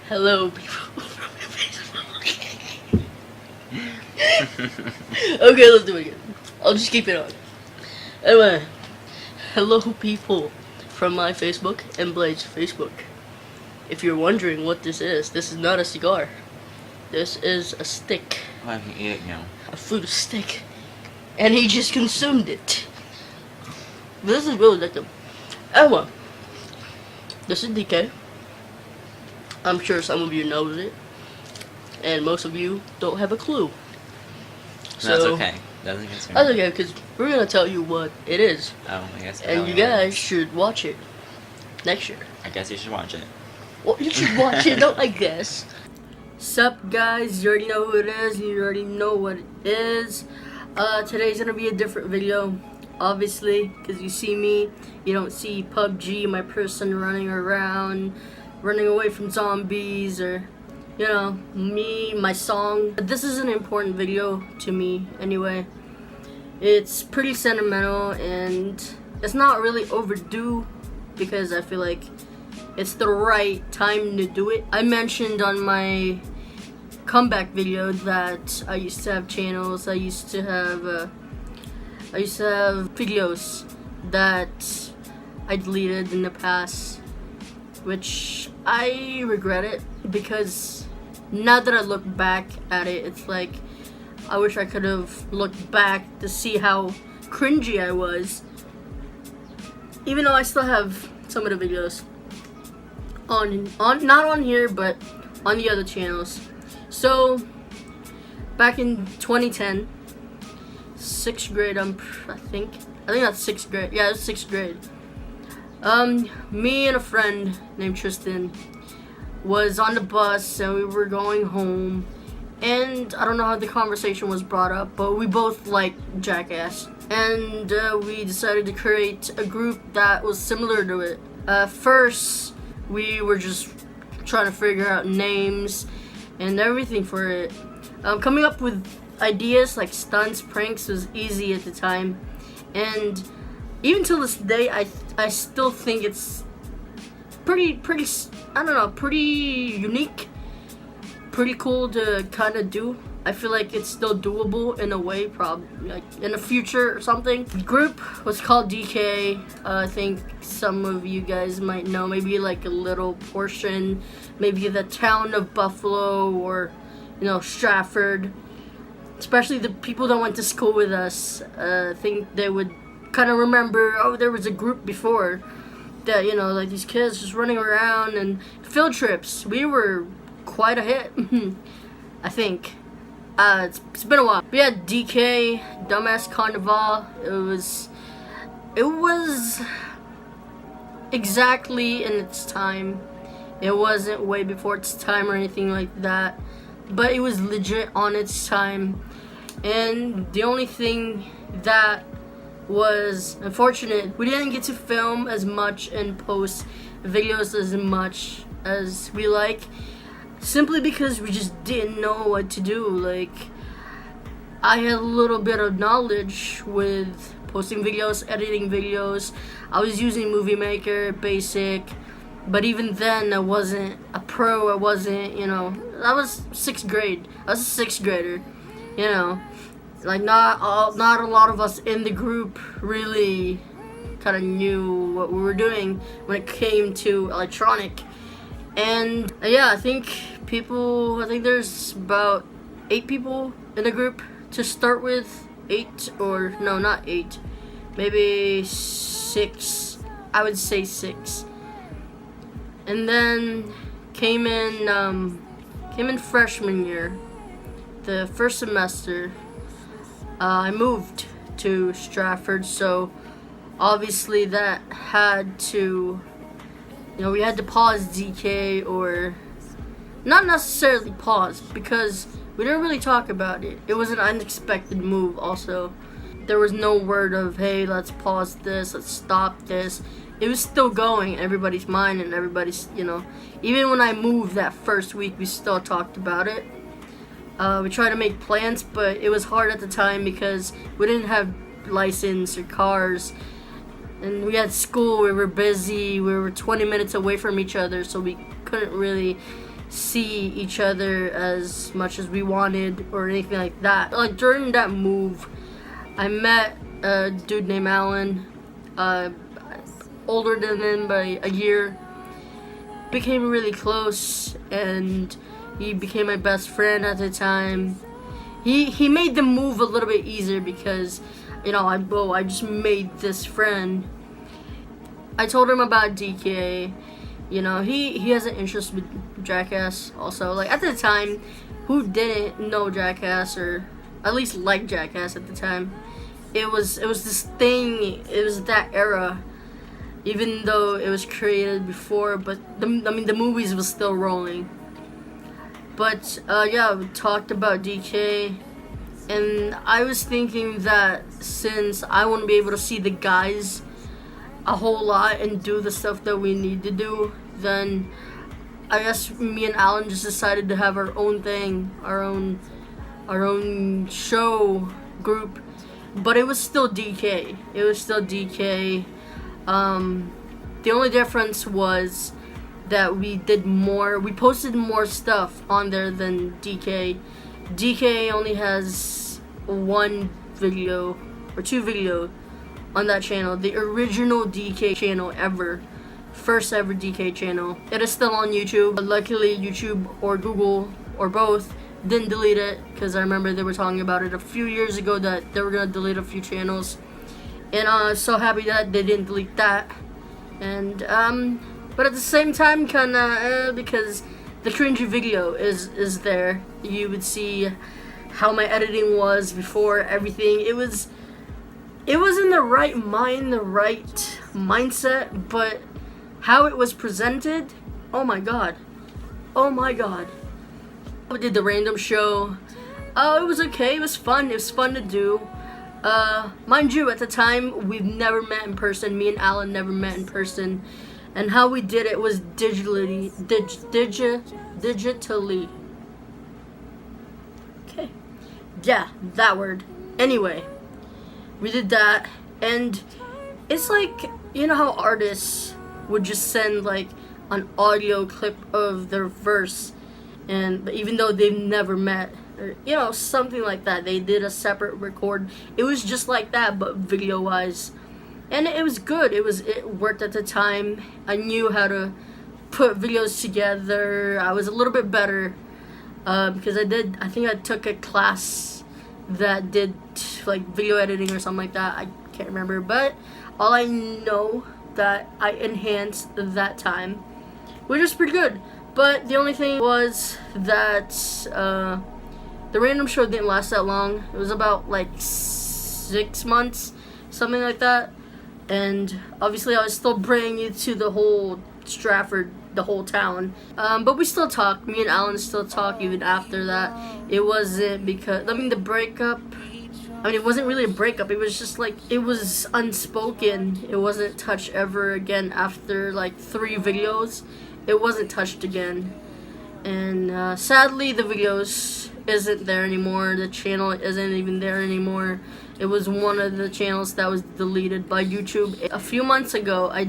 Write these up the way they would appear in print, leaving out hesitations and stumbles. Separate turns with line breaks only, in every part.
Hello, people from Facebook. Okay, let's do it again. I'll just keep it on. Anyway, hello, people from my Facebook and Blade's Facebook. If you're wondering what this is not a cigar. This is a stick.
Oh, I can eat it now.
A food stick. And he just consumed it. This is really addictive. Anyway, this is DK. I'm sure some of you know it, and most of you don't have a clue.
So, that's okay. Doesn't concern
That's
me.
okay, because we're gonna tell you what it is,
Oh, I guess.
and you guys should watch it next year.
I guess you should watch it.
Well, you should watch it, don't I guess. Sup, guys? You already know who it is. You already know what it is. Today's gonna be a different video, obviously, because you see me. You don't see PUBG, my person running around, running away from zombies, or, you know, me, my song. But this is an important video to me, anyway. It's pretty sentimental, and it's not really overdue, because I feel like it's the right time to do it. I mentioned on my comeback video that I used to have channels, I used to have videos that I deleted in the past, which I regret it, because now that I look back at it, it's like I wish I could have looked back to see how cringy I was, even though I still have some of the videos on not on here, but on the other channels. So back in 2010, 6th grade, I think that's 6th grade. Yeah, it's 6th grade. Me and a friend named Tristan was on the bus, and we were going home, and I don't know how the conversation was brought up, but we both like Jackass, and we decided to create a group that was similar to it. First, we were just trying to figure out names and everything for it. Coming up with ideas like stunts, pranks was easy at the time, and even till this day, I still think it's pretty I don't know, pretty unique, pretty cool to kind of do. I feel like it's still doable in a way, probably like in the future or something. The group was called DK. I think some of you guys might know, maybe like a little portion, maybe the town of Buffalo, or, you know, Stratford. Especially the people that went to school with us, I think they would kind of remember, oh, there was a group before that, you know, like these kids just running around. And field trips, we were quite a hit. I think it's been a while. We had DK, Dumbass Carnival. It was exactly in its time. It wasn't way before its time or anything like that, but it was legit on its time. And the only thing that was unfortunate, we didn't get to film as much and post videos as much as we like, simply because we just didn't know what to do. Like, I had a little bit of knowledge with posting videos, editing videos. I was using Movie Maker, Basic, but even then I wasn't a pro. I wasn't, you know, I was 6th grade. I was a 6th grader, you know. Like, not a lot of us in the group really kind of knew what we were doing when it came to electronic. And yeah, I think there's about 8 people in the group to start with. 8, or no, not 8, maybe 6. I would say 6. And then came in freshman year, the first semester. I moved to Stratford, so obviously that had to, you know, we had to pause DK, or not necessarily pause, because we didn't really talk about it. It was an unexpected move also. There was no word of, hey, let's pause this, let's stop this. It was still going in everybody's mind, and everybody's, you know, even when I moved that first week, we still talked about it. We tried to make plans, but it was hard at the time because we didn't have license or cars, and we had school. We were busy. We were 20 minutes away from each other, so we couldn't really see each other as much as we wanted or anything like that. Like during that move, I met a dude named Alan, older than him by a year. Became really close, and he became my best friend at the time. He made the move a little bit easier because, you know, I just made this friend. I told him about DK. You know, he has an interest with Jackass also. Like at the time, who didn't know Jackass or at least like Jackass at the time? It was this thing. It was that era. Even though it was created before, but the movies was still rolling. But yeah, we talked about DK, and I was thinking that since I want to be able to see the guys a whole lot and do the stuff that we need to do, then I guess me and Alan just decided to have our own thing, our own show group. But it was still DK. It was still DK. The only difference was that we posted more stuff on there than DK. DK only has one video or two videos on that channel. The original DK channel ever. First ever DK channel. It is still on YouTube. Luckily YouTube or Google or both didn't delete it, because I remember they were talking about it a few years ago that they were gonna delete a few channels. And I was so happy that they didn't delete that. And but at the same time, kinda because the cringy video is there. You would see how my editing was before everything. It was in the right mind, the right mindset, but how it was presented, oh my god. We did the random show. It was okay. It was fun. It was fun to do. Mind you, at the time, we've never met in person. Me and Alan never met in person. And how we did it was digitally. Okay. Yeah, that word. Anyway, we did that. And it's like, you know how artists would just send like an audio clip of their verse, but even though they've never met, or you know, something like that, they did a separate record. It was just like that, but video wise, and it was good. It worked at the time. I knew how to put videos together. I was a little bit better because I think I took a class that did like video editing or something like that. I can't remember, but all I know that I enhanced that time, which is pretty good. But the only thing was that the random show didn't last that long. It was about like 6 months, something like that. And obviously I was still bringing it to the whole Stratford, the whole town. But we still talk. Me and Alan still talk even after that. It wasn't because, the breakup, it wasn't really a breakup. It was just like, it was unspoken. It wasn't touched ever again after like 3 videos. It wasn't touched again. And sadly, the videos isn't there anymore. The channel isn't even there anymore. It was one of the channels that was deleted by YouTube. A few months ago, I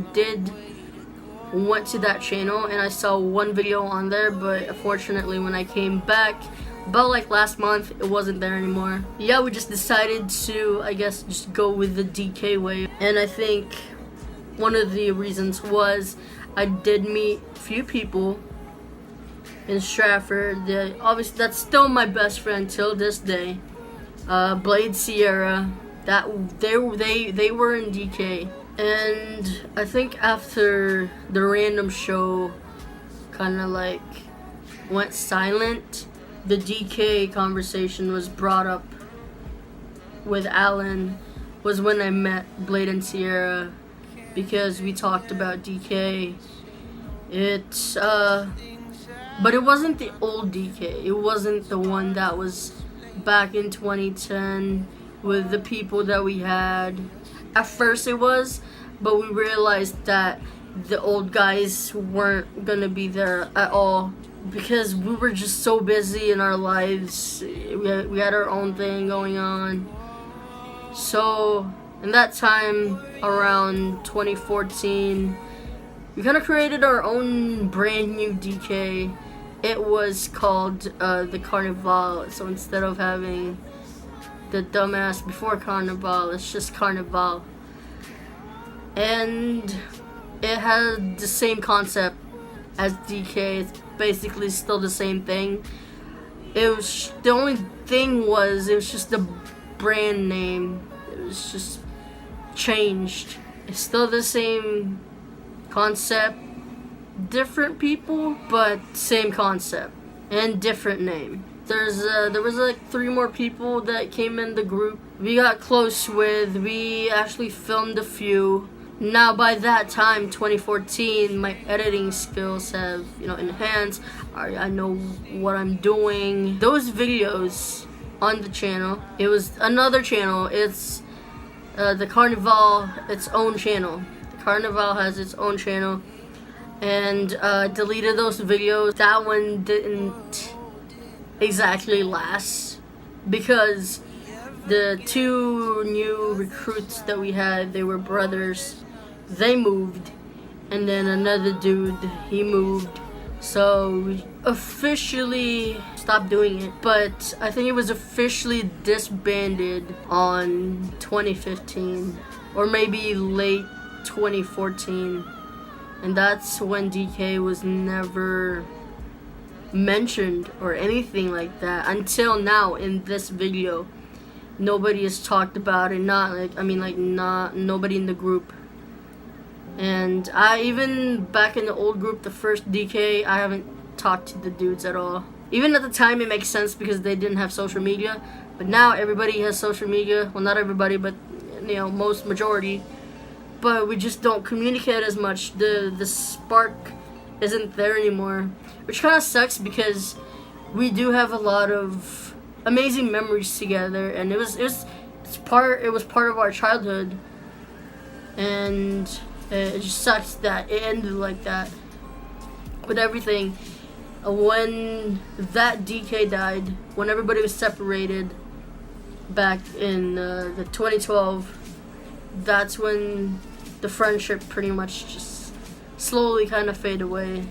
went to that channel and I saw one video on there, but unfortunately when I came back, about like last month, it wasn't there anymore. Yeah, we just decided to, I guess, just go with the DK way. And I think one of the reasons was I did meet a few people in Stratford. Obviously, that's still my best friend till this day. Blade Sierra, that they were in DK. And I think after the random show kind of like went silent, the DK conversation was brought up with Alan, was when I met Blade and Sierra, because we talked about DK. But it wasn't the old DK. It wasn't the one that was back in 2010 with the people that we had. At first it was, but we realized that the old guys weren't gonna be there at all because we were just so busy in our lives. We had our own thing going on. So in that time, around 2014, we kind of created our own brand new DK. it was called the Carnival. So instead of having the dumbass before Carnival, it's just Carnival. And it had the same concept as DK. It's basically still the same thing. It was the only thing was it was just the brand name. It was just changed. It's still the same concept, different people, but same concept and different name. There was like 3 more people that came in the group. We got close with. We actually filmed a few. Now by that time, 2014, my editing skills have, enhanced. I know what I'm doing. Those videos on the channel, it was another channel. It's the Carnival, its own channel. The Carnival has its own channel. And deleted those videos. That one didn't exactly last because the 2 new recruits that we had, they were brothers. They moved, and then another dude, he moved. So we officially stopped doing it, but I think it was officially disbanded on 2015 or maybe late 2014, and that's when DK was never mentioned or anything like that until now. In this video, nobody has talked about it. Not nobody in the group. And I even back in the old group, the first DK, I haven't talked to the dudes at all. Even at the time, it makes sense because they didn't have social media. But now everybody has social media. Well, not everybody, but most majority. But we just don't communicate as much. The spark isn't there anymore, which kind of sucks because we do have a lot of amazing memories together, and it was part of our childhood, and it just sucks that it ended like that with everything. When that DK died, when everybody was separated back in the 2012, that's when the friendship pretty much just slowly kind of fade away.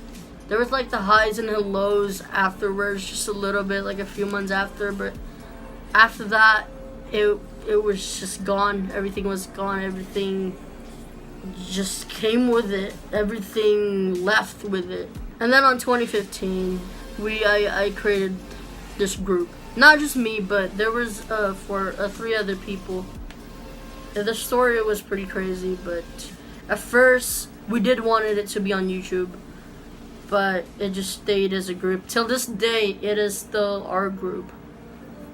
There was like the highs and the lows afterwards, just a little bit, like a few months after, but after that, it was just gone. Everything was gone. Everything just came with it. Everything left with it. And then on 2015, I created this group. Not just me, but there was 3 other people. The story was pretty crazy, but at first we did wanted it to be on YouTube, but it just stayed as a group. Till this day, it is still our group,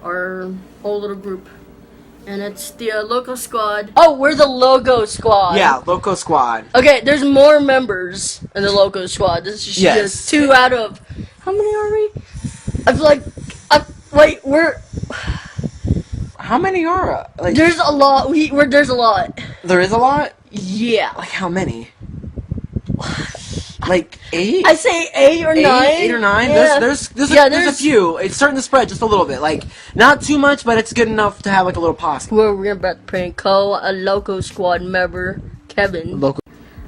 our whole little group. And it's the Loco Squad. Oh, we're the Logo Squad.
Yeah, Loco Squad.
Okay, there's more members in the Loco Squad. This is just 2 out of... How many are we? I feel like... wait, we're...
How many are... Like,
there's a lot. There's a lot.
There is a lot?
Yeah.
Like how many? Like 8?
I say 8 or 9.
8 or 9?
Yeah.
There's a few. It's starting to spread just a little bit. Like, not too much, but it's good enough to have like a little posse.
We're about to prank call a Loco Squad member, Kevin.
Loco.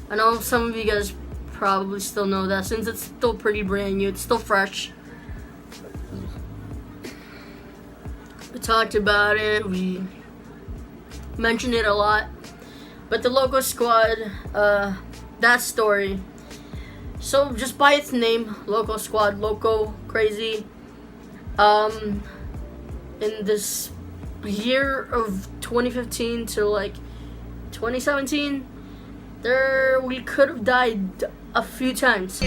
I know some of you guys probably still know that since it's still pretty brand new. It's still fresh. We talked about it. We mentioned it a lot. But the Loco Squad, that story. So just by its name, Loco Squad, Loco, crazy. In this year of 2015 to like 2017, we could have died a few times.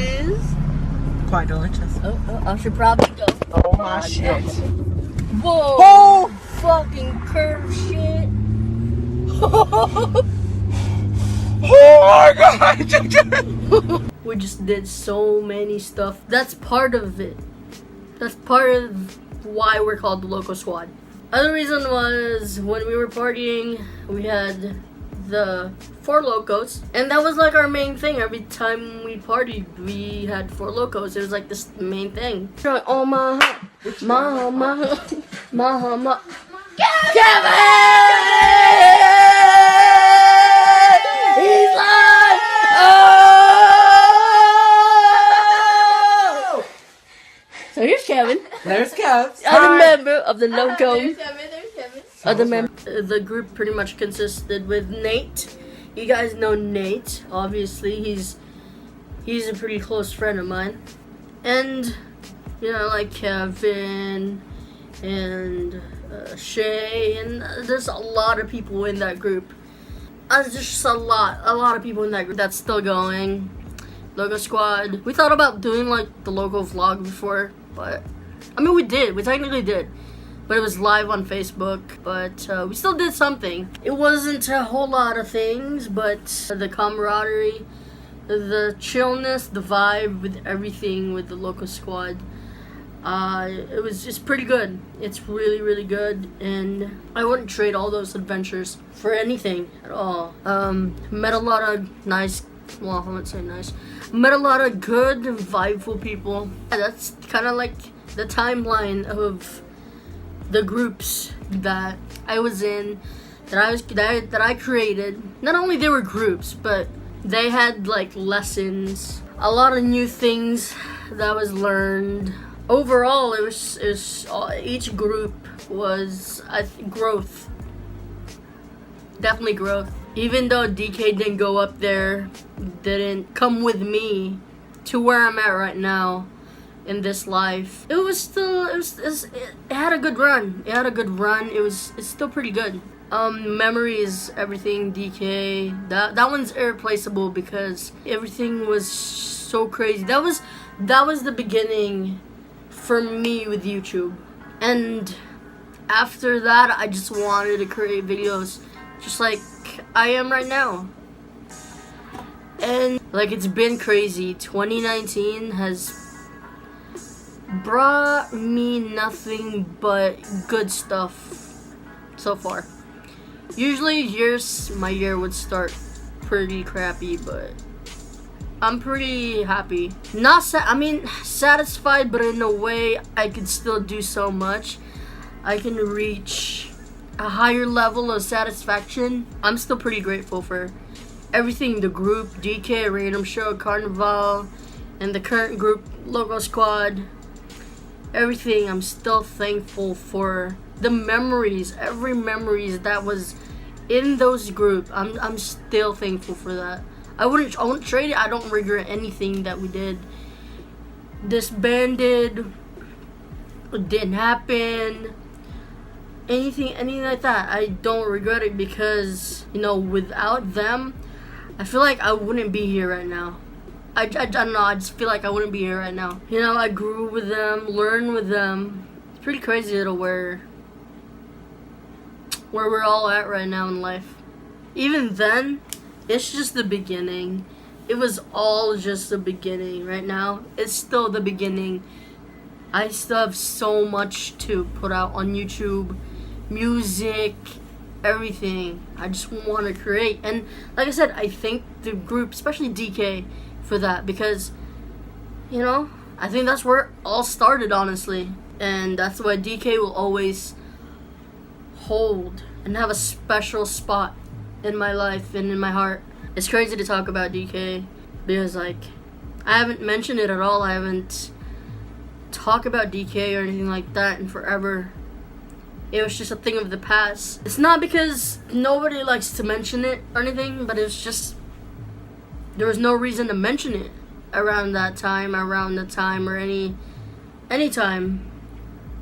Quite delicious.
I should probably go.
Oh my shit.
Whoa!
Oh!
Fucking curve shit.
Oh my god!
We just did so many stuff. That's part of it. That's part of why we're called the Loco Squad. Other reason was when we were partying, we had the 4 Locos, and that was like our main thing. Every time we partied, we had 4 Locos. It was like this main thing. Oh my, Kevin! He's live! Oh!
Kevin.
There's Kev.
Other member of the logo.
There's Kevin.
Other member.
The group pretty much consisted with Nate. You guys know Nate, obviously. He's a pretty close friend of mine. And, you know, like Kevin and Shay, and there's a lot of people in that group. There's just a lot of people in that group that's still going. Logo Squad. We thought about doing like the logo vlog before, but I mean we technically did. But it was live on Facebook, but we still did something. It wasn't a whole lot of things, but the camaraderie, the chillness, the vibe with everything with the Logo Squad, it's pretty good. It's really, really good, and I wouldn't trade all those adventures for anything at all. Met a lot of nice, well, I wouldn't say nice, met a lot of good, vibeful people. That's kind of like the timeline of the groups that I was in, that I created. Not only they were groups, but they had like lessons, a lot of new things that was learned. Overall, it was each group was growth, definitely growth. Even though DK didn't go up there, didn't come with me to where I'm at right now in this life, it was still it had a good run. It's still pretty good. Memories, everything, DK, that one's irreplaceable because everything was so crazy. That was the beginning for me with YouTube, and after that I just wanted to create videos just like I am right now. And like, it's been crazy. 2019 has brought me nothing but good stuff so far. Usually my year would start pretty crappy, but I'm pretty happy. Satisfied, but in a way I can still do so much. I can reach a higher level of satisfaction. I'm still pretty grateful for everything, the group, DK, Random Show, Carnival, and the current group, Logo Squad. Everything, I'm still thankful for the memories, every memories that was in those groups. I'm still thankful for that. I wouldn't trade it. I don't regret anything that we did. Disbanded, it didn't happen. Anything like that, I don't regret it because, you know, without them, I feel like I wouldn't be here right now. I don't know, I just feel like I wouldn't be here right now. You know, I grew with them, learned with them. It's pretty crazy to where we're all at right now in life. Even then, it's just the beginning. It was all just the beginning. Right now, it's still the beginning. I still have so much to put out on YouTube, music, everything. I just want to create. And like I said, I thank the group, especially DK, for that, because, you know, I think that's where it all started, honestly. And that's why DK will always hold and have a special spot in my life and in my heart. It's crazy to talk about DK because, like, I haven't mentioned it at all. I haven't talked about DK or anything like that in forever. It was just a thing of the past. It's not because nobody likes to mention it or anything, but it's just there was no reason to mention it around the time, or any time.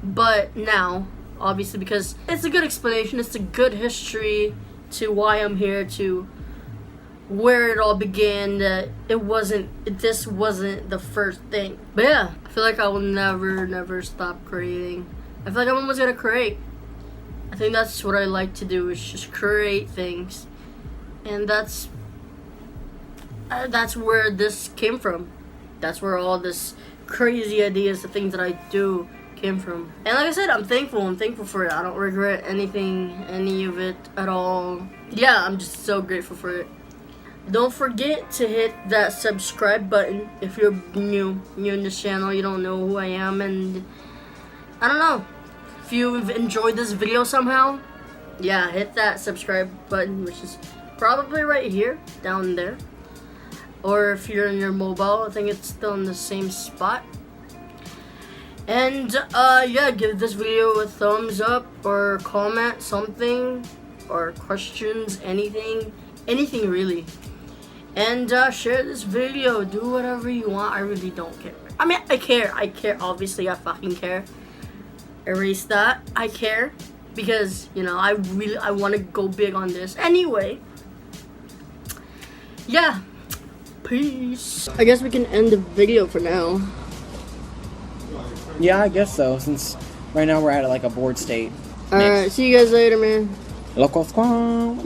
But now, obviously, because it's a good explanation, it's a good history to why I'm here, to where it all began, that this wasn't the first thing. But yeah, I feel like I will never stop creating. I feel like I'm always gonna create. I think that's what I like to do, is just create things. And that's where this came from. That's where all this crazy ideas, the things that I do, came from. And like I said, I'm thankful for it. I don't regret any of it at all. Yeah, I'm just so grateful for it. Don't forget to hit that subscribe button if you're new in this channel, you don't know who I am, and I don't know, if you've enjoyed this video somehow, yeah, hit that subscribe button, which is probably right here, down there. Or if you're in your mobile, I think it's still in the same spot. And yeah, give this video a thumbs up or comment something or questions, anything really. And share this video, do whatever you want. I really don't care. I mean, I care, obviously I fucking care. Erase that. I care because, you know, I want to go big on this. Anyway, yeah, peace. I guess we can end the video for now.
Yeah, I guess so, since right now we're at like a board state.
Alright, see you guys later, man.
Local squad.